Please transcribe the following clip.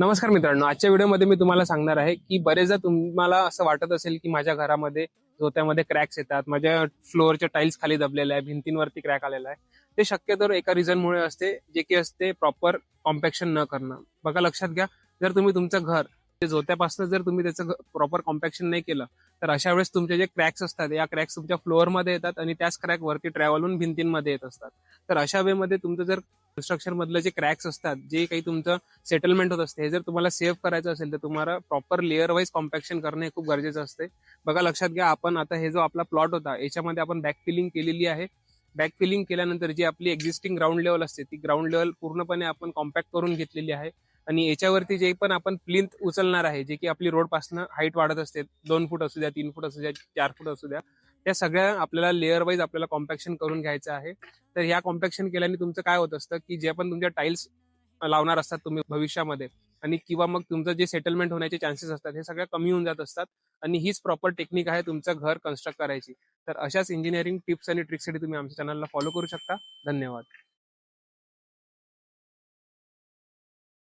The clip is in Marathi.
नमस्कार मित्रांनो, आजच्या व्हिडिओमध्ये मी तुम्हाला सांगणार आहे की बरेचदा तुम्हाला असं वाटत असेल की माझ्या घरामध्ये झोत्यामध्ये क्रॅक्स येतात, माझ्या फ्लोअरच्या टाईल्स खाली दबलेल्या आहे, भिंतींवरती क्रॅक आलेला आहे. ते शक्यतो एका रिझनमुळे असते, जे की असते प्रॉपर कॉम्पॅक्शन न करणं. बघा लक्षात घ्या, जर तुम्ही तुमचं घर ते झोत्यापासून जर तुम्ही त्याचं प्रॉपर कॉम्पॅक्शन नाही केलं, तर अशा वेळेस तुमचे जे क्रॅक्स असतात, या क्रॅक्स तुमच्या फ्लोअरमध्ये येतात आणि त्याच क्रॅक वरती ट्रॅव्हल होऊन भिंतींमध्ये येत असतात. तर अशा वेमध्ये तुमचं जर कन्स्ट्रक्शन मधलं जे क्रॅक्स असतात, जे काही तुमचं सेटलमेंट होत असते, हे जर तुम्हाला सेव्ह करायचं असेल तर तुम्हाला प्रॉपर लेअर वाईज कॉम्पॅक्शन करणे खूप गरजेचं असते. बघा लक्षात घ्या, आपण आता हे जो आपला प्लॉट होता याच्यामध्ये आपण बॅक फिलिंग केलेली आहे. बॅक फिलिंग केल्यानंतर जी आपली एक्झिस्टिंग ग्राउंड लेवल असते ती ग्राउंड लेवल पूर्णपणे आपण कॉम्पॅक्ट करून घेतलेली आहे. आणि याच्यावरती जे पण आपण प्लिंथ उचलणार आहे, जे की आपली रोड पासून हाईट वाढत असते, 2 फूट असू द्या, 3 फूट असू द्या, 4 फूट असू द्या, त्या सगळ्या आपल्याला लेअर वाईज आपल्याला कॉम्पॅक्शन करून घ्यायचं आहे. तर ह्या कॉम्पॅक्शन केल्याने तुमचं काय होत असतं की जे पण तुमच्या टाईल्स लावणार असतात तुम्ही भविष्यामध्ये, आणि किंवा मग तुमचं जे सेटलमेंट होण्याचे चान्सेस असतात हे सगळं कमी होऊन जात असतात. आणि हीच प्रॉपर टेक्निक आहे तुमचं घर कन्स्ट्रक्ट करायची. तर अशाच इंजिनिअरिंग टिप्स आणि ट्रिक्ससाठी तुम्ही आमच्या चॅनलला फॉलो करू शकता. धन्यवाद.